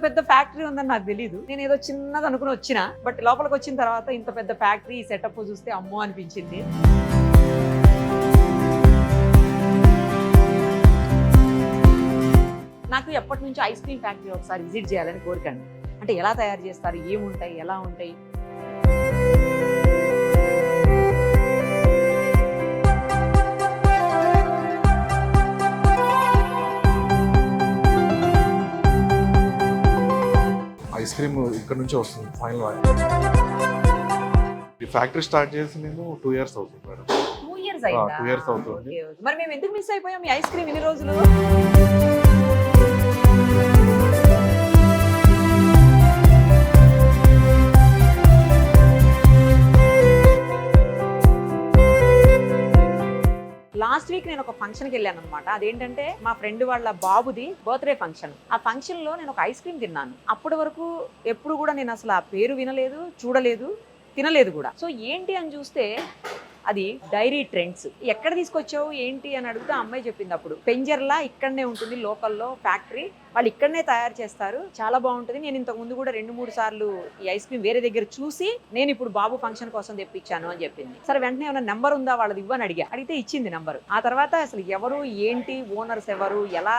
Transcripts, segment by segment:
పెద్ద ఫ్యాక్టరీ ఉందని నాకు తెలియదు. నేను ఏదో చిన్నది అనుకుని వచ్చిన, బట్ లోపలికి వచ్చిన తర్వాత ఇంత పెద్ద ఫ్యాక్టరీ సెటప్ చూస్తే అమ్మో అనిపించింది. నాకు ఎప్పటి నుంచి ఐస్ క్రీమ్ ఫ్యాక్టరీ ఒకసారి విజిట్ చేయాలని కోరికండి. అంటే ఎలా తయారు చేస్తారు, ఏముంటాయి, ఎలా ఉంటాయి. ఐస్ క్రీమ్ ఇక్కడ నుంచి వస్తుంది ఫైనల్. ఈ ఫ్యాక్టరీ స్టార్ట్ చేసి నేను 2 years అవుతుంది మేడం. 2 years అయిందా? 2 years అవుతుంది. Okay, okay. మరి మేము ఎందుకు మిస్ అయిపోయాం ఈ ఐస్ క్రీమ్ ఇన్ని రోజులు? లాస్ట్ వీక్ నేను ఒక ఫంక్షన్కి వెళ్ళాను అనమాట. అదేంటంటే మా ఫ్రెండ్ వాళ్ళ బాబుది బర్త్డే ఫంక్షన్. ఆ ఫంక్షన్ లో నేను ఒక ఐస్ క్రీమ్ తిన్నాను. అప్పటి వరకు ఎప్పుడు కూడా నేను అసలు ఆ పేరు వినలేదు, చూడలేదు, తినలేదు కూడా. సో ఏంటి అని చూస్తే అది డైరీ ట్రెండ్స్. ఎక్కడ తీసుకొచ్చావు ఏంటి అని అడిగితే ఆ అమ్మాయి చెప్పింది. అప్పుడు పెంజర్లా ఇక్కడనే ఉంటుంది, లోకల్లో ఫ్యాక్టరీ, వాళ్ళు ఇక్కడనే తయారు చేస్తారు, చాలా బాగుంటుంది. నేను ఇంతకు ముందు కూడా 2-3 సార్లు ఈ ఐస్ క్రీమ్ వేరే దగ్గర చూసి నేను ఇప్పుడు బాబు ఫంక్షన్ కోసం తెప్పించాను అని చెప్పింది. సరే వెంటనే ఏమైనా నెంబర్ ఉందా వాళ్ళది ఇవ్వని అడిగితే ఇచ్చింది నెంబర్. ఆ తర్వాత అసలు ఎవరు ఏంటి, ఓనర్స్ ఎవరు, ఎలా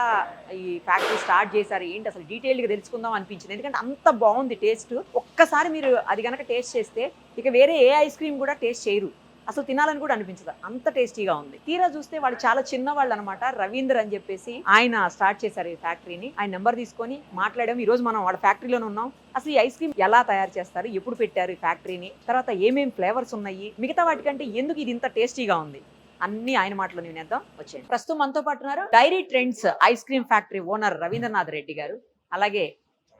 ఈ ఫ్యాక్టరీ స్టార్ట్ చేశారు ఏంటి అసలు డీటెయిల్గా తెలుసుకుందాం అనిపించింది. ఎందుకంటే అంత బాగుంది టేస్ట్. ఒక్కసారి మీరు అది కనుక టేస్ట్ చేస్తే ఇక వేరే ఏ ఐస్ క్రీమ్ కూడా టేస్ట్ చేయరు, అసలు తినాలని కూడా అనిపించదు, అంత టేస్టీగా ఉంది. తీరా చూస్తే వాళ్ళు చాలా చిన్నవాళ్ళు అనమాట. రవీందర్ అని చెప్పేసి ఆయన స్టార్ట్ చేశారు ఈ ఫ్యాక్టరీని. ఆయన నెంబర్ తీసుకొని మాట్లాడాము. ఈ రోజు మనం వాళ్ళ ఫ్యాక్టరీలోనే ఉన్నాం. అసలు ఈ ఐస్ క్రీమ్ ఎలా తయారు చేస్తారు, ఎప్పుడు పెట్టారు ఈ ఫ్యాక్టరీని, తర్వాత ఏమేమి ఫ్లేవర్స్ ఉన్నాయి, మిగతా వాటికంటే ఎందుకు ఇది ఇంత టేస్టీగా ఉంది, అన్ని ఆయన మాటలో వినేద్దాం వచ్చేయండి. ప్రస్తుతం మనతో పాటు ఉన్నారు Dairy Trends ice cream factory owner Ravindranath Reddy గారు, అలాగే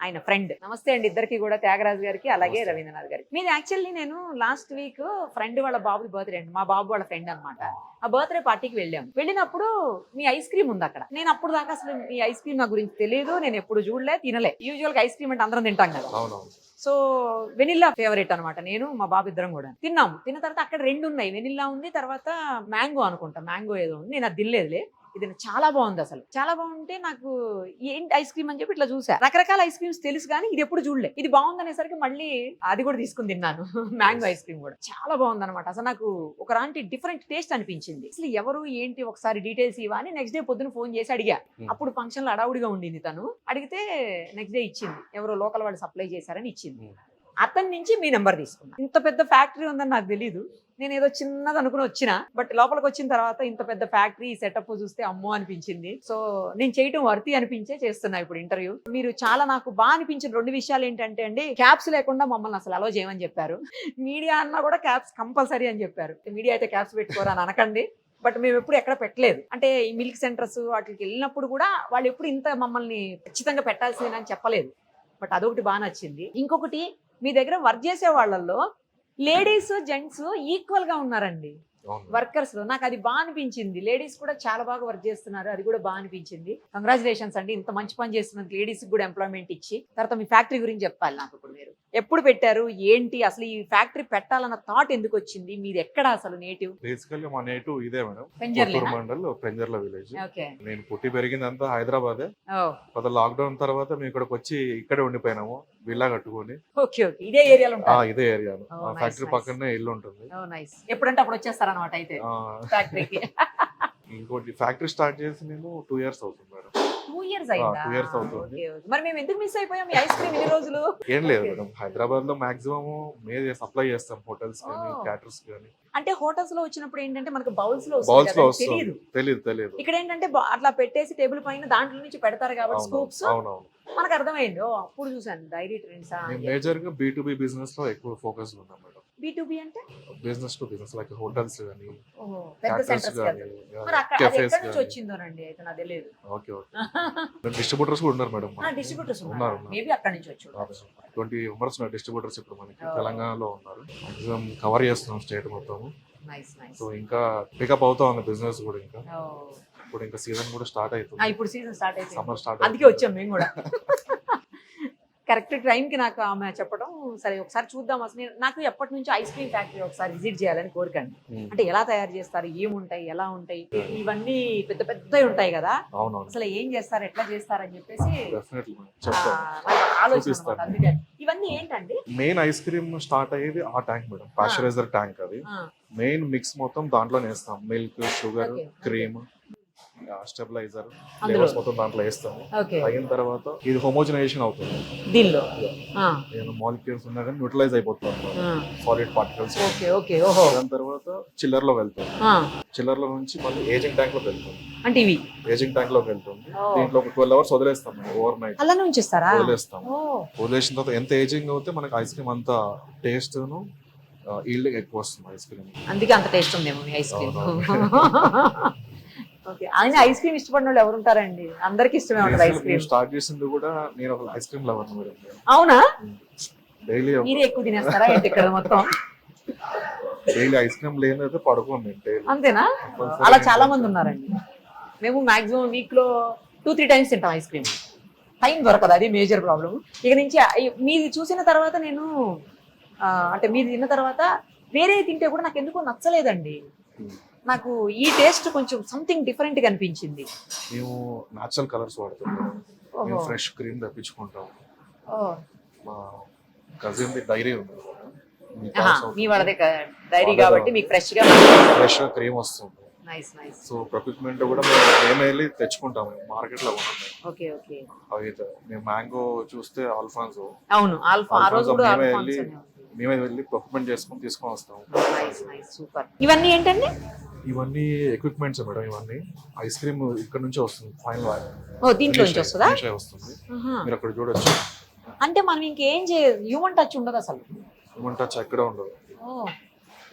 ఆయన ఫ్రెండ్. నమస్తే అండి ఇద్దరికి కూడా, త్యాగరాజు గారికి అలాగే రవీంద్రనాథ్ గారికి. మీది యాక్చువల్లీ నేను లాస్ట్ వీక్ ఫ్రెండ్ వాళ్ళ బాబుది బర్త్డే అండి, మా బాబు వాళ్ళ ఫ్రెండ్ అనమాట. ఆ బర్త్డే పార్టీకి వెళ్ళినప్పుడు మీ ఐస్ క్రీమ్ ఉంది అక్కడ. నేను అప్పుడు దాకా అసలు ఈ ఐస్ క్రీమ్ నా గురించి తెలియదు, నేను ఎప్పుడు చూడలే, తినలే. యూజువల్ గా ఐస్ క్రీమ్ అంటే అందరం తింటాం కదా. సో వెనిల్లా ఫేవరెట్ అనమాట నేను, మా బాబు ఇద్దరం కూడా తిన్నాము. తిన్న తర్వాత అక్కడ 2 ఉన్నాయి, వెనిల్లా ఉంది, తర్వాత మ్యాంగో అనుకుంటా, మ్యాంగో ఏదో ఉంది. నేను అది తినలేదులే. ఇది చాలా బాగుంది, అసలు చాలా బాగుంటే నాకు ఏంటి ఐస్ క్రీమ్ అని చెప్పి ఇట్లా చూసా. రకరకాల ఐస్ క్రీమ్స్ తెలుసు కానీ ఇది ఎప్పుడు చూడలే. ఇది బాగుంది అనేసరికి మళ్ళీ అది కూడా తీసుకుని తిన్నాను. మ్యాంగో ఐస్ క్రీమ్ కూడా చాలా బాగుంది అనమాట. అసలు నాకు ఒకలాంటి డిఫరెంట్ టేస్ట్ అనిపించింది. అసలు ఎవరు ఏంటి ఒకసారి డీటెయిల్స్ ఇవ్వని నెక్స్ట్ డే పొద్దున ఫోన్ చేసి అడిగా. అప్పుడు ఫంక్షన్ లో అడావుడిగా ఉండింది తను. అడిగితే నెక్స్ట్ డే ఇచ్చింది, ఎవరో లోకల్ వాళ్ళు సప్లై చేశారని ఇచ్చింది. అతని నుంచి మీ నెంబర్ తీసుకున్నా. ఇంత పెద్ద ఫ్యాక్టరీ ఉందని నాకు తెలీదు. నేను ఏదో చిన్నది అనుకుని వచ్చిన, బట్ లోపలికి వచ్చిన తర్వాత ఇంత పెద్ద ఫ్యాక్టరీ సెటప్ చూస్తే అమ్మో అనిపించింది. సో నేను చేయటం వర్తి అనిపించే చేస్తున్నా ఇప్పుడు ఇంటర్వ్యూ. మీరు చాలా నాకు బాగా అనిపించిన 2 విషయాలు ఏంటంటే అండి, క్యాప్స్ లేకుండా మమ్మల్ని అసలు అలో చేయమని చెప్పారు. మీడియా అన్నా కూడా క్యాప్స్ కంపల్సరీ అని చెప్పారు. మీడియా అయితే క్యాప్స్ పెట్టుకోరా అని అనకండి, బట్ మేము ఎప్పుడు ఎక్కడ పెట్టలేదు. అంటే ఈ మిల్క్ సెంటర్స్ వాటికి వెళ్ళినప్పుడు కూడా వాళ్ళు ఎప్పుడు ఇంత మమ్మల్ని ఖచ్చితంగా పెట్టాల్సిందని చెప్పలేదు. బట్ అదొకటి బాగా నచ్చింది. ఇంకొకటి, మీ దగ్గర వర్క్ చేసే వాళ్ళల్లో లేడీస్ జెంట్స్ ఈక్వల్ గా ఉన్నారండి వర్కర్స్ లో. నాకు అది బాగా అనిపించింది. లేడీస్ కూడా చాలా బాగా వర్క్ చేస్తున్నారు, అది కూడా బాగా అనిపించింది. కంగ్రాచులేషన్స్ అండి, ఇంత మంచి పని చేస్తున్నందుకు లేడీస్ కూడా ఎంప్లాయ్మెంట్ ఇచ్చి. తర్వాత మీ ఫ్యాక్టరీ గురించి చెప్పాలి నాకు. ఇప్పుడు మీరు ఎప్పుడు పెట్టారు ఏంటి, అసలు ఈ ఫ్యాక్టరీ పెట్టాలన్న థాట్ ఎందుకు వచ్చింది, మీది ఎక్కడ అసలు నేటివ్? బేసికల్లీ మా నేటివ్ ఇదే madam, Penjarla mandal, Penjarla village. Okay. నేను పుట్టి పెరిగిందంతా హైదరాబాదే. కొత్త లాక్డౌన్ తర్వాత మేము ఇక్కడికి వచ్చి ఇక్కడే ఉండిపోయినాము, విల్లా కట్టుకొని. Okay, okay. ఇదే ఏరియాలో ఇదే ఏరియా, ఫ్యాక్టరీ పక్కనే ఇల్లు ఉంటుంది. ఎప్పుడంటే అప్పుడు వచ్చేస్తారు అనమాట అయితే ఫ్యాక్టరీకి. ఇంకోటి, ఫ్యాక్టరీ స్టార్ట్ చేసి నేను 2 years అవుతుంది మేడం. 2 years అయిందా? 2 years అవుతుంది. మరి మేము ఎందుకు మిస్ అయిపోయాం ఈ ఐస్ క్రీమ్ ఇన్ని రోజులు? ఏం లేదు మేడం, హైదరాబాద్ లో మాక్సిమం మేమే సప్లై చేస్తాం, హోటల్స్ కానీ క్యాటర్స్ కానీ. అంటే హోటల్స్ లో వచ్చినప్పుడు ఏంటంటే మనకు బౌల్స్ లో తెలియదు. ఇక్కడ ఏంటంటే అట్లా పెట్టేసి టేబుల్ పైన దాంట్లో నుంచి పెడతారు కాబట్టి స్కూప్స్. అవునవును, మనకు అర్థమైంది. అప్పుడు చూసాను డైరీ ట్రెండ్స్. మేజర్ గా B2B బిజినెస్ లో ఎక్కువ ఫోకస్ ఉన్నాం మేడం. B2B అంటే business to business, like hotels గానీ, పెద్ద సెంటర్స్ గానీ. మరి అక్కడ ఎక్కడి నుంచి వచ్చిందోనండి అయితే నాకు తెలియదు. Okay, okay. డిస్ట్రిబ్యూటర్స్ కూడా ఉన్నారు మేడం. డిస్ట్రిబ్యూటర్స్ ఉన్నారు, మేబీ అక్కడి నుంచి వచ్చి 20 members ఉన్నారు డిస్ట్రిబ్యూటర్స్ ఇప్పుడు మనకి తెలంగాణలో ఉన్నారు. మాక్సిమం కవర్ చేస్తున్నాం స్టేట్ మొత్తం. సో ఇంకా పికప్ అవుతా ఉంది బిజినెస్ కూడా. ఇంకా ఇప్పుడు ఇంకా సీజన్ కూడా స్టార్ట్ అవుతుంది. ఇప్పుడు సీజన్ స్టార్ట్ అవుతుంది, సమ్మర్ స్టార్ట్, అందుకే వచ్చాం మేము కూడా. కరెక్ట్ టైంకి నాకు ఆమె చెప్పడం, సరే ఒకసారి చూద్దాం అసలు నాకు ఎప్పటి నుంచో ఐస్ క్రీమ్ ఫ్యాక్టరీ ఒకసారి విజిట్ చేయాలని కోరికండి. అంటే ఎలా తయారు చేస్తారు, ఏముంటాయి, ఎలా ఉంటాయి, ఇవన్నీ పెద్ద పెద్దవి ఉంటాయి కదా, అసలు ఏం చేస్తారు, ఎట్లా చేస్తారని చెప్పేసి ఆలోచన అన్నమాట. అందుకని ఇవన్నీ ఏంటండి? మెయిన్ ఐస్ క్రీమ్ స్టార్ట్ అయ్యేది ఆ ట్యాంక్ మేడం, పాస్చరైజర్ ట్యాంక్. అది మెయిన్ మిక్స్ మొత్తం దాంట్లోనే వేస్తాం, milk, sugar, cream, stabiliser, flavours మొత్తం దాంట్లో వేస్తాము. అయిన తర్వాత ఇది హోమోజనైజేషన్ అవుతుంది దీనిలో, మాలిక్యూల్స్ ఉన్నా కానీ న్యూట్రలైజ్ అయిపోతుంది సాలిడ్ పార్టికల్స్. దాని తర్వాత చిల్లర్ లో వెళ్తుంది, చిల్లర్ లో నుంచి మళ్ళీ ఏజింగ్ ట్యాంక్ లోకి వెళ్తుంది. అంటే ఇవి ఏజింగ్ ట్యాంక్ లోకి వెళ్తుంది. దీంట్లో ఒక 12 hours వదిలేస్తాం, ఓవర్ నైట్ వదిలేస్తాం. వదిలేసిన తర్వాత ఎంత ఏజింగ్ అవుతే మనకి ఐస్ క్రీమ్ అంత టేస్ట్ ను ఈల్డ్ ఎక్కువ వస్తుంది ఐస్ క్రీమ్. అందుకే అంత టేస్ట్ ఉందేమో ఐస్ క్రీమ్. ఓకే, ఆయన ఐస్ క్రీమ్ ఇష్టపడిన వాళ్ళు ఎవరు ఉంటారండి? అందరికి ఇష్టమే ఉంటుంది ఐస్ క్రీమ్. స్టార్ట్ చేసింది కూడా నేను ఒక ఐస్ క్రీమ్ లవర్ మేడం. అవునా? డైలీ మీరే ఎక్కువ తినేస్తారా ఏంటి ఇక్కడ మొత్తం? డైలీ ఐస్ క్రీమ్ లేనైతే పడుకోండి. అంతేనా? అలా చాలా మంది ఉన్నారండి. మేము మాక్సిమం వీక్ లో 2-3 times తింటాం ఐస్ క్రీమ్. టైం దొరకదు, అది మేజర్ ప్రాబ్లం. ఇక నుంచి మీది చూసిన తర్వాత నేను అంటే మీది తిన్న తర్వాత వేరే తింటే కూడా నాకు ఎందుకో నచ్చలేదండి. నాకు ఈ టేస్ట్ కొంచెం సంథింగ్ డిఫరెంట్ గా అనిపించింది. మేము నేచురల్ కలర్స్ వాడతాం, మేము ఫ్రెష్ క్రీమ్ తెప్పించుకుంటాం. మా కజిన్ ది డైరీ ఉంది, మీ వాళ్ళదే డైరీ కాబట్టి మీకు ఫ్రెష్ గా క్రీమ్ వస్తుంది. సో ప్రొక్యూర్మెంట్ కూడా మేము వెళ్ళి తెచ్చుకుంటాము, మార్కెట్ లో కొనుక్కుంటాం. Okay okay. అయితే మేము మ్యాంగో చూస్తే ఆల్ఫాన్సో, అవును మేమే వెళ్ళి ప్రొక్యూర్మెంట్ చేసుకొని తీసుకొని వస్తాం. సూపర్. ఇవన్నీ ఏంటండి? ఇవన్నీ ఎక్విప్మెంట్స్ మేడం. ఇవన్నీ ఐస్ క్రీమ్ ఇక్కడ నుంచి వస్తుంది, ఫైనల్ దీంట్లో నుంచి వస్తుందా? వస్తుంది, మీరు అక్కడ చూడొచ్చు. అంటే మనం ఇంకేం చేయదు, హ్యూమన్ టచ్ ఉండదు అసలు. హ్యూమన్ టచ్ ఎక్కడ ఉండదు,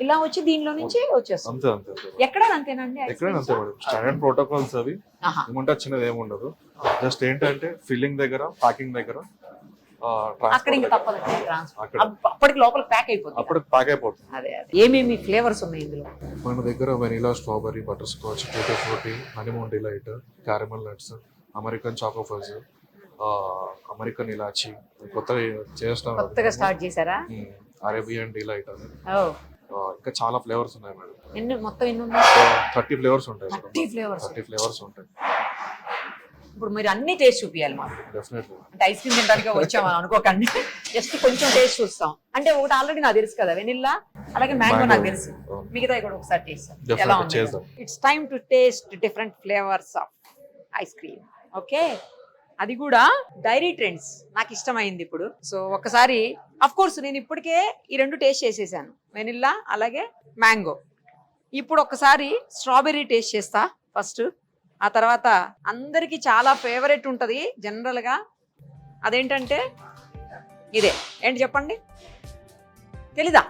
ఇలా వచ్చి దీనిలో నుంచి వచ్చేస్తుంది. అంతే. ఎక్కడైనా అంతేనండి? ఎక్కడైనా అంతే మేడం, స్టాండర్డ్ ప్రోటోకాల్స్ అవి. హ్యూమన్ టచ్ అనేది ఏమి ఉండదు. జస్ట్ ఏంటంటే ఫిల్లింగ్ దగ్గర, ప్యాకింగ్ దగ్గర అప్పటికి లోపల ప్యాక్ అయిపోతుంది. అదే ఏమేమి ఫ్లేవర్స్ ఉన్నాయి ఇందులో? మన దగ్గర vanilla, strawberry, butterscotch, tutti frutti, honeymoon delight, caramel nuts, American choco fudge, American elaichi, కొత్తగా స్టార్ట్ చేశారా? అరేబియన్ డిలైట్ అని, ఇంకా చాలా ఫ్లేవర్స్ ఉన్నాయి మేడం. మొత్తం ఎన్ని ఉన్నాయి? 30 ఫ్లేవర్స్ ఉంటాయి. 30 ఫ్లేవర్స్ ఉంటాయి. ఇప్పుడు మీరు అన్ని టేస్ట్ చూపించాలి మాకు. డెఫినెట్లీ. అంటే ఐస్ క్రీమ్ తినడానికి వచ్చామని అనుకోకండి, జస్ట్ కొంచెం టేస్ట్ చూస్తాం. అంటే ఒకటి ఆల్రెడీ నాకు తెలుసు కదా, వెనిల్లా, అలాగే మ్యాంగో నాకు తెలుసు. మిగతా కూడా ఒకసారి టేస్ట్ ఎలా ఉంది. It's time to taste different flavours of ice cream. Okay, అది కూడా డైరీ ట్రెండ్స్ నాకు ఇష్టమైంది ఇప్పుడు. సో ఒకసారి అఫ్ కోర్స్ నేను ఇప్పటికే ఈ 2 టేస్ట్ చేసేసాను, వెనిల్లా అలాగే మ్యాంగో. ఇప్పుడు ఒకసారి స్ట్రాబెర్రీ టేస్ట్ చేస్తా ఫస్ట్. ఆ తర్వాత అందరికి చాలా ఫేవరెట్ ఉంటుంది జనరల్గా, అదేంటంటే ఇదే. ఏంటి చెప్పండి? తెలీదా?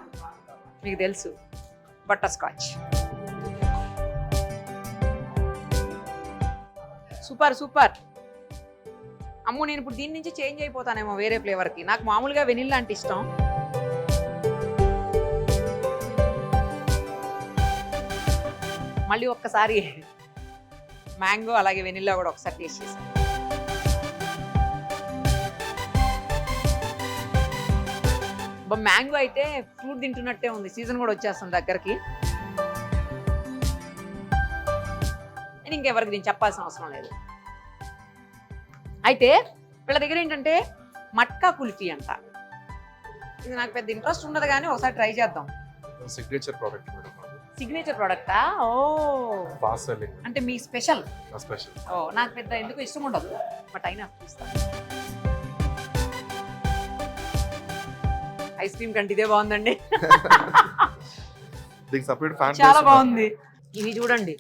మీకు తెలుసు, బటర్ స్కాచ్. సూపర్. అమ్మో, నేను ఇప్పుడు దీని నుంచి చేంజ్ అయిపోతానేమో వేరే ఫ్లేవర్కి. నాకు మామూలుగా వెనిల్లా అంటే ఇష్టం. మళ్ళీ ఒక్కసారి మ్యాంగో అలాగే వెనిల్లా కూడా ఒకసారి టేస్ట్ చేసాను. మ్యాంగో అయితే ఫ్రూట్ తింటున్నట్టే ఉంది, సీజన్ కూడా వచ్చేస్తుంది దగ్గరికి. నేను ఇంకెవరికి దీన్ని చెప్పాల్సిన అవసరం లేదు. అయితే వీళ్ళ దగ్గర ఏంటంటే మట్కా కుల్ఫీ అంట. ఇది నాకు పెద్ద ఇంట్రెస్ట్ ఉండదు కానీ ఒకసారి ట్రై చేద్దాం. Signature product madam. సిగ్నేచర్ ప్రోడక్టా? ఓ, ఫాస్ట్ సెల్లింగ్ అంటే మీ స్పెషల్. స్పెషల్. ఓ, నాకు పెద్ద ఎందుకు ఇష్టం ఉండదు, బట్ అయినా చూస్తాను. ఐస్ క్రీమ్ కంటే ఇదే బాగుందండి. చాలా బాగుంది. ఇవి చూడండి,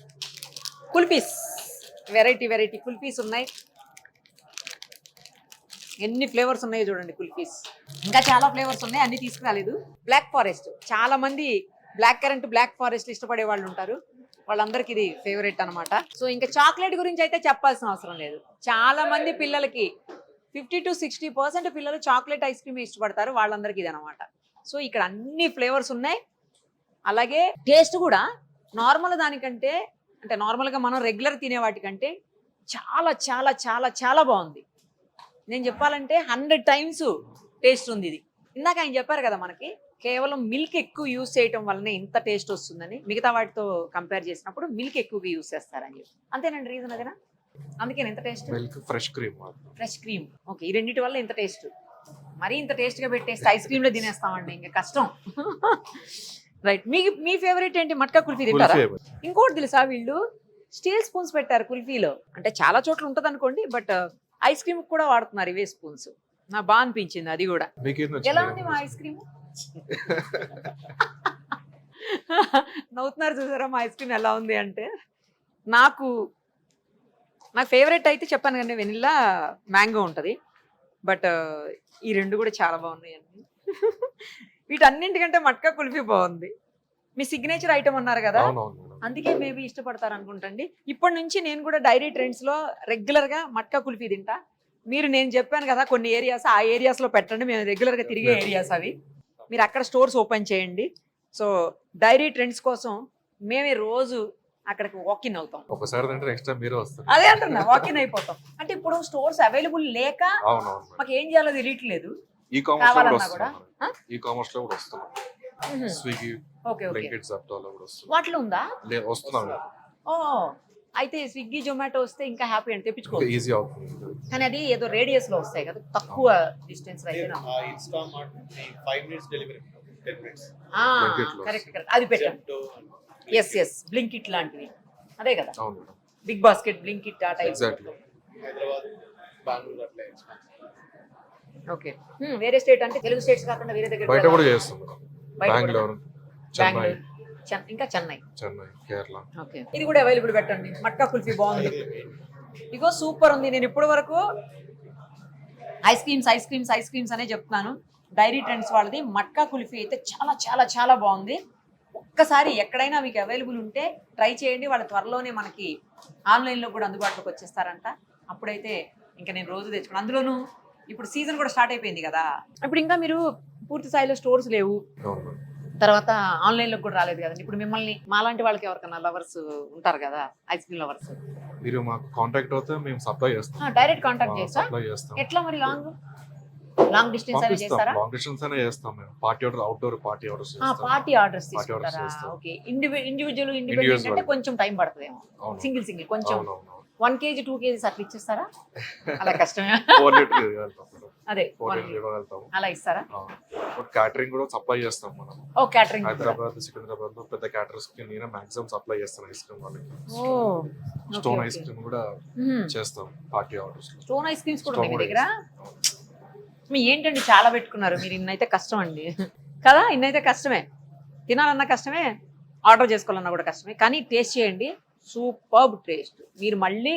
కుల్ఫీస్, వెరైటీ కుల్ఫీస్ ఉన్నాయి. ఎన్ని ఫ్లేవర్స్ ఉన్నాయో చూడండి కుల్ఫీస్. ఇంకా చాలా ఫ్లేవర్స్ ఉన్నాయి, అన్ని తీసుకురాలేదు. బ్లాక్ ఫారెస్ట్, చాలా మంది బ్లాక్ కరెంట్, బ్లాక్ ఫారెస్ట్ ఇష్టపడే వాళ్ళు ఉంటారు, వాళ్ళందరికీ ఇది ఫేవరెట్ అనమాట. సో ఇంకా చాక్లెట్ గురించి అయితే చెప్పాల్సిన అవసరం లేదు. చాలా మంది పిల్లలకి 50 to 60% పిల్లలు చాక్లెట్ ఐస్ క్రీమ్ ఇష్టపడతారు, వాళ్ళందరికీ ఇది అనమాట. సో ఇక్కడ అన్ని ఫ్లేవర్స్ ఉన్నాయి. అలాగే టేస్ట్ కూడా నార్మల్ దానికంటే, అంటే నార్మల్గా మనం రెగ్యులర్ తినే వాటికంటే చాలా చాలా చాలా చాలా బాగుంది. నేను చెప్పాలంటే 100 టైమ్స్ టేస్ట్ ఉంది ఇది. ఇందాక ఆయన చెప్పారు కదా మనకి కేవలం మిల్క్ ఎక్కువ యూస్ చేయటం వల్లనే ఇంత టేస్ట్ వస్తుందని, మిగతా వాటితో కంపేర్ చేసినప్పుడు మిల్క్ ఎక్కువగా యూస్ చేస్తారని చెప్పి. అంతేనండి రీజన్ అదేనా? అందుకే ఇంత taste. Milk fresh cream. Fresh cream. Okay, ఈ రెండింటి వల్ల ఇంత టేస్ట్. మరీ ఇంత టేస్ట్గా పెట్టేస్తే ఐస్ క్రీమ్లో తినేస్తామండి, ఇంకా కష్టం. రైట్. మీ ఫేవరెట్ ఏంటి? మట్కా కుల్ఫీ తింటారా? ఇంకోటి తెలుసా, వీళ్ళు స్టీల్ స్పూన్స్ పెట్టారు కుల్ఫీలో. అంటే చాలా చోట్ల ఉంటుంది అనుకోండి, బట్ ఐస్ క్రీమ్ కూడా వాడుతున్నారు ఇవే స్పూన్స్. నాకు బాగా అనిపించింది అది కూడా. ఎలా ఉంది మా ఐస్ క్రీమ్? నవ్వుతున్నారు చూసారా మా ఐస్ క్రీమ్ ఎలా ఉంది అంటే. నాకు ఫేవరెట్ అయితే చెప్పాను కానీ వెనిల్లా, మ్యాంగో ఉంటుంది. బట్ ఈ రెండు కూడా చాలా బాగున్నాయండి. వీటన్నింటికంటే మట్కా కుల్ఫీ బాగుంది. మీ సిగ్నేచర్ ఐటమ్ అన్నారు కదా, అందుకే మేబీ ఇష్టపడతారు అనుకుంటండి. ఇప్పటి నుంచి నేను కూడా డైరీ ట్రెండ్స్ లో రెగ్యులర్ గా మట్కా కుల్ఫీ తింటా. మీరు నేను చెప్పాను కదా కొన్ని ఏరియాస్, ఆ ఏరియాస్ లో పెట్టండి, మేము రెగ్యులర్ గా తిరిగే ఏరియాస్ అవి. మీరు అక్కడ స్టోర్స్ ఓపెన్ చేయండి. సో డైరీ ట్రెండ్స్ కోసం మేమే రోజు అక్కడికి వాకిన్ అవుతాం. ఒకసారి నెక్స్ట్ టైం మీరు వస్తారు. అదే అంటున్నా, వాకిన్ అయిపోతాం. అంటే ఇప్పుడు స్టోర్స్ అవైలబుల్ లేక మాకు ఏం చేయాలో తెలియట్లేదు. ఈ కామర్స్ లో కూడా వస్తున్నాం. స్విగ్గీ, బ్లింకిట్, జెప్టోలో కూడా వస్తున్నాం. వాటిలో ఉందా? వస్తున్నాం. ఓ, అయితే స్విగ్గీ, జొమాటో వస్తే ఇంకా హ్యాపీ అని తెప్పించుకోవచ్చు. ఈజీ అవుతుంది. కానీ అది ఏదో రేడియస్ లో వస్తాయి కదా, తక్కువ డిస్టెన్స్ అయితే. కరెక్ట్, అది పెట్టండి. ఎస్, బ్లింకిట్ లాంటివి అదే కదా. బిగ్ బాస్కెట్, బ్లింకిట్ ఆ టైప్. ఓకే. వేరే స్టేట్ అంటే తెలుగు స్టేట్స్ కాకుండా వేరే దగ్గర బయట కూడా చేస్తున్నాం. బెంగళూరు, చెన్నై, ఇంకా చెన్నై, కేరళ. ఓకే, ఇది కూడా అవైలబుల్ పెట్టండి. మట్కా కుల్ఫీ బాగుంది, ఇగో సూపర్ ఉంది. నేను ఇప్పటి వరకు ఐస్ క్రీమ్స్ అనే చెప్తున్నాను. డైరీ ట్రెండ్స్ వాళ్ళది మట్కా కుల్ఫీ అయితే చాలా చాలా చాలా బాగుంది. ఒక్కసారి ఎక్కడైనా మీకు అవైలబుల్ ఉంటే ట్రై చేయండి. వాళ్ళు త్వరలోనే మనకి ఆన్లైన్లో కూడా అందుబాటులోకి వచ్చేస్తారంట. అప్పుడైతే ఇంకా నేను రోజు తెచ్చుకున్నాను. అందులోనూ ఇప్పుడు సీజన్ కూడా స్టార్ట్ అయిపోయింది కదా. ఇప్పుడు ఇంకా మీరు పూర్తి స్థాయిలో స్టోర్స్ లేవు, తర్వాత ఆన్లైన్లో కూడా రాలేదు కదండి. ఇప్పుడు మిమ్మల్ని మాలాంటి వాళ్ళకి ఎవరికైనా లవర్స్ ఉంటారు కదా, ఐస్ క్రీమ్ లవర్స్, మీరు మాకు కాంటాక్ట్ అవుతే మేము సప్లై చేస్తాం. డైరెక్ట్ కాంటాక్ట్ చేస్తాం. ఎట్లా మరి? లాంగ్ డిస్టెన్స్ అనేది చేస్తారా? లాంగ్ డిస్టెన్స్ అనే చేస్తాం మేము. Party order, outdoor party orders. Party orders తీసుకుంటారా? ఓకే. ఇండివిజువల్ అంటే కొంచెం టైం పడుతుందేమో. సింగిల్ కొంచెం 1 kg 2 kg అట్లా ఇచ్చేస్తారా? అలా కష్టమే. అదే అలా ఇస్తారా? క్యాటరింగ్ కూడా సప్లై చేస్తాం మనం. ఓ, క్యాటరింగ్. హైదరాబాద్, సికింద్రాబాద్ లో పెద్ద క్యాటరర్స్ కి నేనే మాక్సిమం సప్లై చేస్తాను ఐస్ క్రీమ్ వాళ్ళకి. స్టోన్ ఐస్ క్రీమ్ కూడా చేస్తాం party orders. Stone ice creams కూడా ఉన్నాయి మీ దగ్గర? మీ ఏంటండి చాలా పెట్టుకున్నారు మీరు. ఇన్నైతే కష్టం అండి కదా, ఇన్నైతే కష్టమే. తినాలన్నా కష్టమే, ఆర్డర్ చేసుకోవాలన్నా కూడా కష్టమే. కానీ టేస్ట్ చేయండి, సూపర్బ్ టేస్ట్. మీరు మళ్ళీ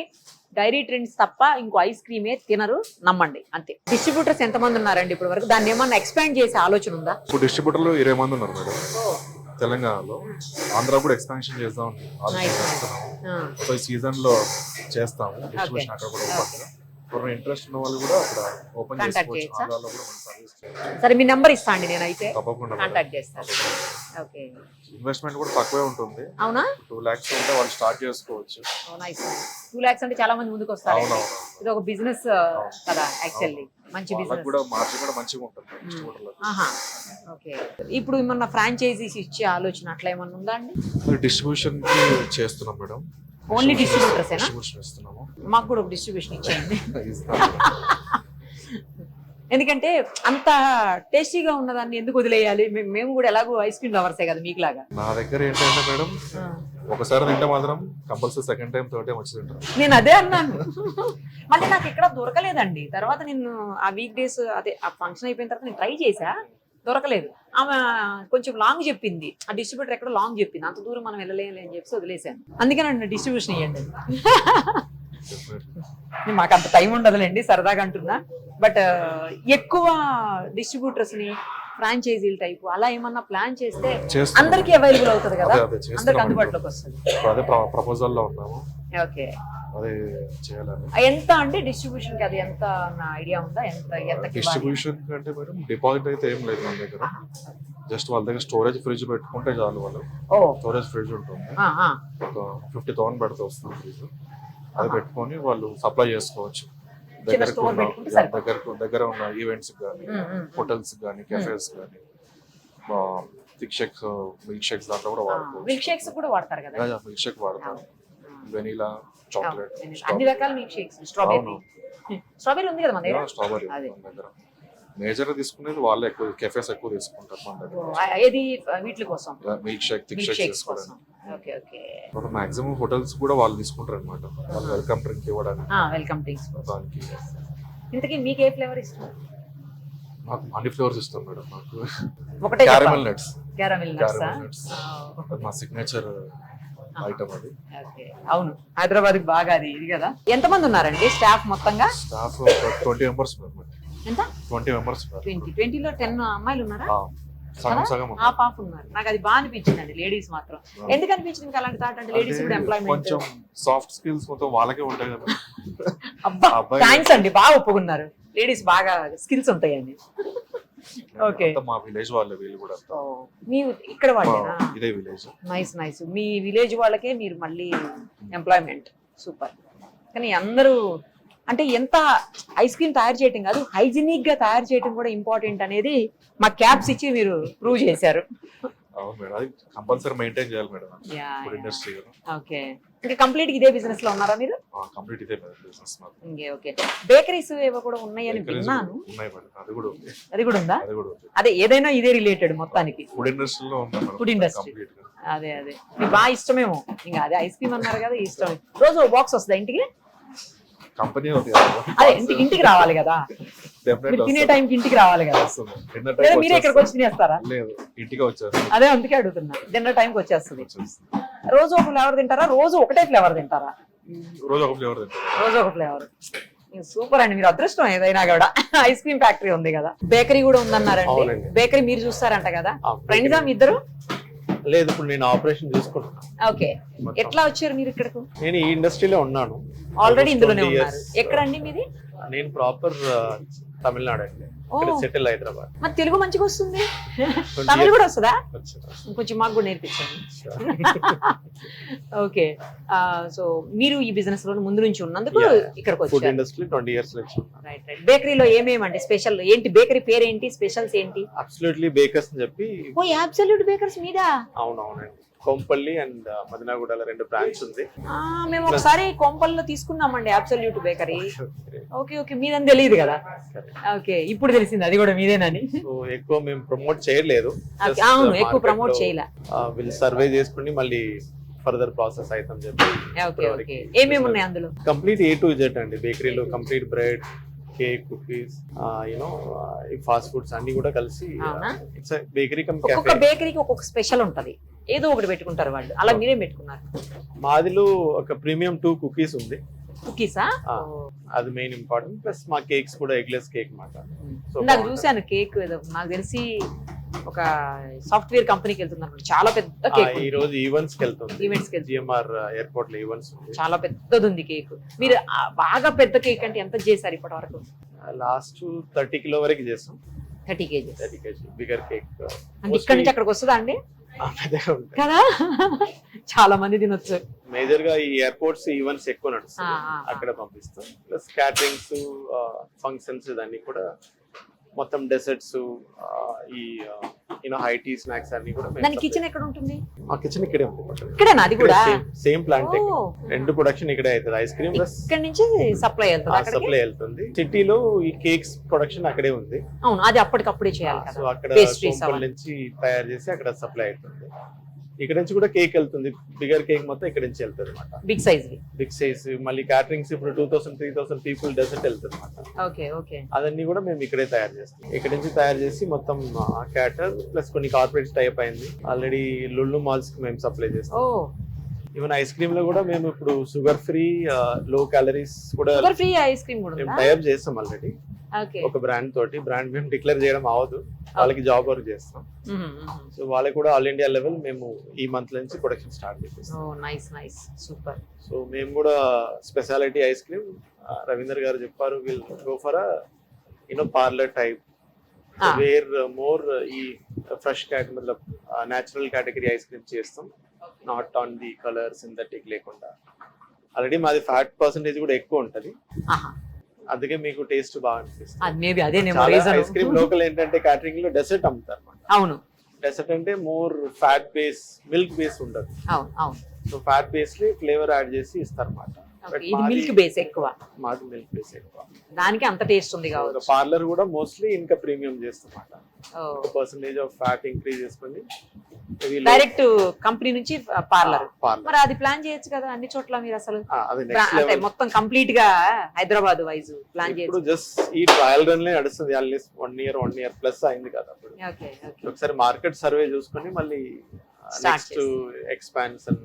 డైరీ ట్రెండ్స్ తప్ప ఇంకో ఐస్ క్రీమే తినరు, నమ్మండి అంతే. డిస్ట్రిబ్యూటర్స్ ఎంతమంది ఉన్నారండి ఇప్పుడు వరకు? దాన్ని ఏమన్నా ఎక్స్పాండ్ చేసే ఆలోచన ఉందా? ఇప్పుడు డిస్ట్రిబ్యూటర్లు 20 మంది ఉన్నారు మేడం తెలంగాణలో. ఆంధ్ర కూడా ఎక్స్పాన్షన్ చేద్దాం. సో ఈ సీజన్ లో చేస్తాము డిస్ట్రిబ్యూషన్ అక్కడ కూడా. ఇంట్రెస్ట్ ఉన్న వాళ్ళు కూడా అక్కడ ఓపెన్ చేసుకోవచ్చు. సరే, మీ నెంబర్ ఇస్తా అండి, నేను అయితే తప్పకుండా కాంటాక్ట్ చేస్తాను. ఓకే. ఇన్వెస్ట్మెంట్ కూడా తక్కువే ఉంటుంది. అవునా? 2 lakhs ఉంటే వాళ్ళు స్టార్ట్ చేసుకోవచ్చు. 2 lakhs అంటే చాలా మంది ముందుకు వస్తారు. ఇది ఒక బిజినెస్ కదా యాక్చువల్లీ, మంచి బిజినెస్ కూడా. మార్జిన్ కూడా మంచిగా ఉంటుంది. ఓకే. ఇప్పుడు ఏమన్నా ఫ్రాంచైజీస్ ఇచ్చే ఆలోచన అట్లా ఏమన్నా ఉందా అండి? డిస్ట్రిబ్యూషన్ కి చేస్తున్నాం మేడం. ఓన్లీ డిస్ట్రిబ్యూటర్సేనా? డిస్ట్రిబ్యూషన్ ఇస్తున్నాము. మాకు కూడా ఒక డిస్ట్రిబ్యూషన్ ఇచ్చేయండి. ఎందుకంటే అంత టేస్టీగా ఉన్నదాన్ని ఎందుకు వదిలేయాలి? మేము కూడా ఎలాగో ఐస్ క్రీమ్ లవర్సే కదా మీకులాగా. నా దగ్గర ఏంటంటే మేడం, ఒకసారి తింటే మాత్రం compulsory second time, third time వచ్చి తింటాను. నేను అదే అన్నాను. మళ్ళీ నాకు ఇక్కడ దొరకలేదండి. తర్వాత నేను ఆ వీక్ డేస్, అదే ఆ ఫంక్షన్ అయిపోయిన తర్వాత నేను ట్రై చేసా, దొరకలేదు. ఆమె కొంచెం లాంగ్ చెప్పింది, ఆ డిస్ట్రిబ్యూటర్ ఎక్కడ లాంగ్ చెప్పింది, అంత దూరం మనం వెళ్ళలేని అని చెప్పి వదిలేసాను. అందుకే నన్ను డిస్ట్రిబ్యూషన్ ఇవ్వండి. మాకు అంత టైం ఉండదులేండి, సరదాగా అంటున్నా. బట్ ఎక్కువ డిస్ట్రిబ్యూటర్స్ ని ఫ్రాంచైజీల టైపు అలా ఏమన్నా ప్లాన్ చేస్తే అందరికి అవైలబుల్ అవుతుంది కదా, అందరికి అందుబాటులోకి వస్తుంది. ప్రపోజల్ లో ఉన్నాము. ఓకే. అదే చేయాలని. ఎంత అండి డిస్ట్రిబ్యూషన్ కి? అది ఎంత ఐడియా ఉందా? ఎంత డిస్ట్రిబ్యూషన్ అంటే మేడం డిపాజిట్ అయితే ఏం లేదు మన దగ్గర. జస్ట్ వాళ్ళ దగ్గర స్టోరేజ్ ఫ్రిడ్జ్ పెట్టుకుంటే చాలు. వాళ్ళు స్టోరేజ్ ఫ్రిడ్జ్ ఉంటుంది, ఒక 50,000 పెడితే వస్తుంది ఫ్రిడ్జ్. అది పెట్టుకొని వాళ్ళు సప్లై చేసుకోవచ్చు. చిన్న స్టోర్ పెట్టుకుంటే సరిపోతుంది. దగ్గర ఉన్న ఈవెంట్స్ కానీ హోటల్స్ కానీ కెఫేస్ కానీ థిక్ షేక్స్ మిల్క్ షేక్స్ దాంట్లో కూడా వాడుకోవచ్చు. మిల్క్ షేక్స్ కూడా వాడతారు కదా? మిల్క్ షేక్ వాడతాం, వెనీలా, చాక్లెట్, అన్ని రకాల మిల్క్ షేక్స్. స్ట్రాబెర్రీ ఉంది కదా మన దగ్గర? స్ట్రాబెర్రీ మన దగ్గర మేజర్ తీసుకునేది వాళ్ళే ఎక్కువ, కెఫేస్ ఎక్కువ తీసుకుంటారు మన దగ్గర. ఏది వీటి కోసం? మిల్క్ షేక్, థిక్ షేక్స్ కూడా. Okay okay. మాక్సిమం హోటల్స్ కూడా వాళ్ళు తీసుకుంటారు అన్నమాట, వాళ్ళు వెల్కమ్ డ్రింక్ ఇవ్వడానికి. వెల్కమ్ డ్రింక్స్ దానికి. ఇంతకీ మీకు ఏ ఫ్లేవర్ ఇష్టం? నాకు అన్ని ఫ్లేవర్స్ ఇష్టం మేడం. నాకు ఒకటే క్యారమెల్ నట్స్. క్యారమెల్ నట్స్ మా సిగ్నేచర్ ఐటమ్ అది. ఓకే. అవును, హైదరాబాద్ కి బాగా అది ఇది కదా. ఎంత మంది ఉన్నారండి స్టాఫ్ మొత్తంగా? స్టాఫ్ 20 మెంబర్స్ ఉన్నారు. ఎంత? 20 మెంబర్స్. 20లో 10 అమ్మాయిలు ఉన్నారా? సగం సగం ఆ పాప ఉన్నారు. నాకు అది బాగా అనిపించింది, లేడీస్ మాత్రం. ఎందుకు అనిపించింది మీకు అలాంటి థాట్? అంటే లేడీస్ కూడా ఎంప్లాయ్మెంట్, కొంచెం సాఫ్ట్ స్కిల్స్ మొత్తం వాళ్ళకే ఉంటాయి కదా. అబ్బా థాంక్స్ అండి, బాగా ఒప్పుకున్నారు. లేడీస్ బాగా స్కిల్స్ ఉంటాయండి. ఓకే. మా విలేజ్ వాళ్ళే వీళ్ళు కూడా. మీ ఇక్కడ వాళ్ళేనా? ఇదే విలేజ్. Nice nice. మీ విలేజ్ వాళ్ళకే మీరు మళ్ళీ ఎంప్లాయ్మెంట్. సూపర్. కానీ అందరూ అంటే ఎంత ఐస్ క్రీమ్ తయారు చేయటం కాదు, హైజీనిక్ గా తయారు చేయటం కూడా ఇంపార్టెంట్ అనేది మా క్యాప్స్ ఇచ్చి మీరు ప్రూవ్ చేశారు. అవును మేడం, అది కంపల్సరీ మెయింటైన్ చేయాలి మేడం ఫుడ్ ఇండస్ట్రీ. ఓకే. ఇంకా కంప్లీట్ ఇదే బిజినెస్ లో ఉన్నారా మీరు? కంప్లీట్ ఇదే బిజినెస్. ఓకే. బేకరీస్ ఏవో కూడా ఉన్నాయని విన్నాను. ఉన్నాయి మేడం, అది కూడా ఉంది. అది కూడా ఉందా? అది కూడా ఉంది. అదే ఏదైనా ఇదే రిలేటెడ్ మొత్తానికి ఫుడ్ ఇండస్ట్రీలో ఉన్నాం. Food industry. అదే అదే మీకు బాగా ఇష్టమేమో. ఇంకా అదే ఐస్ క్రీమ్ అన్నారు కదా, ఇష్టం. రోజు బాక్స్ వస్తుందా ఇంటికి? కంపెనీ అదే ఇంటికి రావాలి కదా, తినే టైంకి ఇంటికి రావాలి కదా. మీరే ఇక్కడికి వచ్చి తినేస్తారా? లేదు, ఇంటికి వచ్చారు. అదే అందుకే అడుగుతున్నా. డిన్నర్ టైంకి వచ్చేస్తుంది. రోజు ఒక ఫ్లేవర్ తింటారా? రోజు ఒకటే ఫ్లేవర్ తింటారా? రోజు ఒక ఫ్లేవర్ తింటారా? రోజు ఒక ఫ్లేవర్. సూపర్ అండి, మీరు అదృష్టం. ఏదైనా కూడా ఐస్ క్రీమ్ ఫ్యాక్టరీ ఉంది కదా, బేకరీ కూడా ఉందన్నారండి. బేకరీ మీరు చూస్తారంట కదా, ఫ్రెండ్సా మీ ఇద్దరు? లేదు, ఇప్పుడు నేను ఆపరేషన్ చూసుకుంటున్నాను. ఓకే. ఎట్లా వచ్చారు మీరు ఇక్కడకు? నేను ఈ ఇండస్ట్రీలో ఉన్నాను ఆల్రెడీ. ఇందులోనే ఉన్నారు. ఎక్కడండి మీది? నేను ప్రాపర్ తమిళనాడు అండి, సెటిల్ హైదరాబాద్. మరి తెలుగు మంచిగా వస్తుంది, తమిళ కూడా వస్తుందా? కొంచెం మాకు కూడా నేర్పించండి. ఓకే. సో మీరు ఈ బిజినెస్ లో ముందు నుంచి ఉన్నందుకు ఇక్కడికి ఫుడ్ వచ్చారు. ఇండస్ట్రీ 20 years నుంచి. Right right. బేకరీలో ఏమేమండి స్పెషల్ ఏంటి? బేకరీ పేరు ఏంటి? స్పెషల్స్ ఏంటి? అబ్సల్యూట్లీ బేకర్స్ అని చెప్పి. ఓ అబ్సల్యూట్ బేకర్స్ మీదా? అవునవునండి. కొంపల్లి అండ్ మదినాగూడలో 2 బ్రాంచ్ ఉంది. మేము ఒకసారి కొంపల్లో తీసుకున్నామండి అబ్సల్యూట్ బేకరీ. Okay okay. మీదని తెలియదు కదా. ఓకే, ఇప్పుడు తెలిసింది అది కూడా మీదేనని. సో ఎక్కువ మేము ప్రమోట్ చేయలేదు. అవును, ఎక్కువ ప్రమోట్ చేయలే. వీళ్ళు సర్వే చేసుకుని మళ్ళీ ఫర్దర్ ప్రాసెస్ అవుతాం చెప్పి. Okay okay. ఏమేమి ఉన్నాయి అందులో? కంప్లీట్ A to Z అండి బేకరీలో. Complete bread, cake, cookies, you know ఈ ఫాస్ట్ ఫుడ్స్ అన్ని కూడా కలిసి. ఇట్స్ బేకరీ కమ్ ఒక్కొక్క క్యాఫే. బేకరీకి ఒక్కొక్క స్పెషల్ ఉంటది, ఏదో ఒకటి పెట్టుకుంటారు వాళ్ళు. అలా మీరేం పెట్టుకున్నారు? మాదిలో ఒక ప్రీమియం 2 కుకీస్ ఉంది. కుకీసా? అది మెయిన్ ఇంపార్టెంట్. ప్లస్ మా కేక్స్ కూడా ఎగ్లెస్ కేక్ మాట. నాకు చూసాను కేక్, ఏదో నాకు తెలిసి ఒక సాఫ్ట్వేర్ కంపెనీకి వెళ్తున్నారు, చాలా పెద్ద కేక్. ఈ రోజు ఈవెంట్స్ కి వెళ్తుంది. ఈవెంట్స్ కి GMR ఎయిర్పోర్ట్ లో ఈవెంట్స్ ఉంది. చాలా పెద్దది ఉంది కేక్. మీరు బాగా పెద్ద కేక్ అంటే ఎంత చేశారు ఇప్పటి వరకు? లాస్ట్ 30 కిలో వరకు చేస్తాం. 30 kgs. 30 kg bigger cake. అంటే ఇక్కడ నుంచి అక్కడికి వస్తుందా అండి? కదా, చాలా మంది తినొచ్చు. మేజర్ గా ఈ ఎయిర్పోర్ట్స్ ఈవెంట్స్ ఎక్కువ నడుస్తాయి, అక్కడ పంపిస్తాం. ప్లస్ క్యాటరింగ్స్, ఫంక్షన్స్ ఇవన్నీ కూడా మొత్తం డెసర్ట్స్, ఈ హై టీ స్నాక్స్ అన్ని కూడా. దాని కిచెన్ ఎక్కడ ఉంటుంది? మా కిచెన్ ఇక్కడే ఉంది. ఇక్కడేనా? అది కూడా సేమ్ ప్లాంట్. 2 ప్రొడక్షన్ ఇక్కడే అవుతుంది. ఐస్ క్రీమ్ ప్లస్ ఇక్కడ నుంచి సప్లై వెళ్తుంది. సిటీలో ఈ కేక్స్ ప్రొడక్షన్ అక్కడే ఉంది. అవును, అది అప్పటికప్పుడే చేయాలి కదా. సో అక్కడ సోంపల్ నుంచి తయారు చేసి అక్కడ సప్లై అవుతుంది. ఇక్కడ నుంచి కూడా కేక్ వెళ్తుంది. బిగర్ కేక్ మొత్తం ఇక్కడ నుంచి వెళ్తుంది అనమాట. Big size. మళ్ళీ క్యాటరింగ్స్ ఇప్పుడు 2000-3000 పీపుల్ డెజర్ట్ వెళ్తుంది అనమాట. Okay okay. అదన్నీ కూడా మేము ఇక్కడే తయారు చేస్తాం. ఇక్కడ నుంచి తయారు చేసి మొత్తం క్యాటర్ ప్లస్ కొన్ని కార్పొరేట్స్ టైప్ అయింది. ఆల్రెడీ లుల్లు మాల్స్ కి మేము సప్లై చేస్తాం. ఈవెన్ ఐస్ క్రీమ్ లో కూడా మేము ఇప్పుడు షుగర్ ఫ్రీ, లో క్యాలరీస్ కూడా ఐస్ క్రీమ్ కూడా మేము టైప్ చేస్తాం ఆల్రెడీ. ఒక బ్రాండ్ తోటి. బ్రాండ్ మేము డిక్లేర్ చేయడం అవ్వదు, వాళ్ళకి జాబ్ వర్క్ చేస్తాం. సో వాళ్ళకి కూడా ఆల్ ఇండియా లెవెల్ మేము ఈ మంత్ నుంచి ప్రొడక్షన్ స్టార్ట్ చేస్తాం. Nice super. సో మేము కూడా speciality ice cream Ravinder garu చెప్పారు, will go for parlour type where more ఈ fresh natural category ice cream చేస్తాం. Not on the colour synthetic లేకుండా. ఆల్రెడీ మాది ఫ్యాట్ పర్సంటేజ్ కూడా ఎక్కువ ఉంటది. అందుకే మీకు టేస్ట్ బాగా అనిపిస్తుంది. అది మేబీ అదేనేమో రీజన్. ఐస్ క్రీమ్ లోకల్ ఏంటంటే క్యాటరింగ్ లో డెసర్ట్ అమ్ముతారు అన్నమాట. అవును డెసర్ట్ అంటే more fat base, milk base ఉండదు. అవును అవును. సో ఫ్యాట్ బేస్ ని ఫ్లేవర్ యాడ్ చేసి ఇస్తారు అన్నమాట. Okay, ఇది మిల్క్ బేస్ ఎక్కువ, మాది మిల్క్ బేస్ ఎక్కువ. దానికి అంత టేస్ట్ ఉంది కావచ్చు. పార్లర్ కూడా మోస్ట్లీ ఇంకా ప్రీమియం చేస్తామాట. Oh. Percentage of fat increase చేసుకొని డైరెక్ట్ కంపెనీ నుంచి పార్లర్. పార్లర్ మరి అది ప్లాన్ చేయొచ్చు కదా అన్ని చోట్ల మీరు అసలు, అది నెక్స్ట్ అంటే లెవెల్. మొత్తం కంప్లీట్ గా హైదరాబాద్ వైజ్ ప్లాన్ ఇప్పుడు చేయొచ్చు. జస్ట్ ఈ ట్రయల్ రన్ నడుస్తుంది. ఆల్మోస్ట్ 1 year ప్లస్ అయింది కదా. అప్పుడు ఓకే ఓకే. ఒకసారి మార్కెట్ సర్వే చూసుకొని మళ్ళీ Start నెక్స్ట్ ఎక్స్పాన్షన్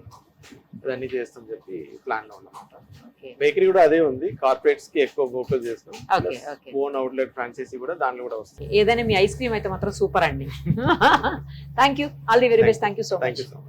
ఇవన్నీ చేస్తాం చెప్పి ప్లాన్ లో ఉన్నమాట. ఓకే బేకరీ కూడా అదే ఉంది. కార్పొరేట్స్ కి ఎక్కువ ఫోకస్ చేస్తాం. Okay okay. Own outlet franchisee కూడా దాంట్లో కూడా వస్తుంది. ఏదైనా మీ ఐస్ క్రీమ్ అయితే మాత్రం సూపర్ అండి. Thank you, all the very best. Thank you so thank much. You so much.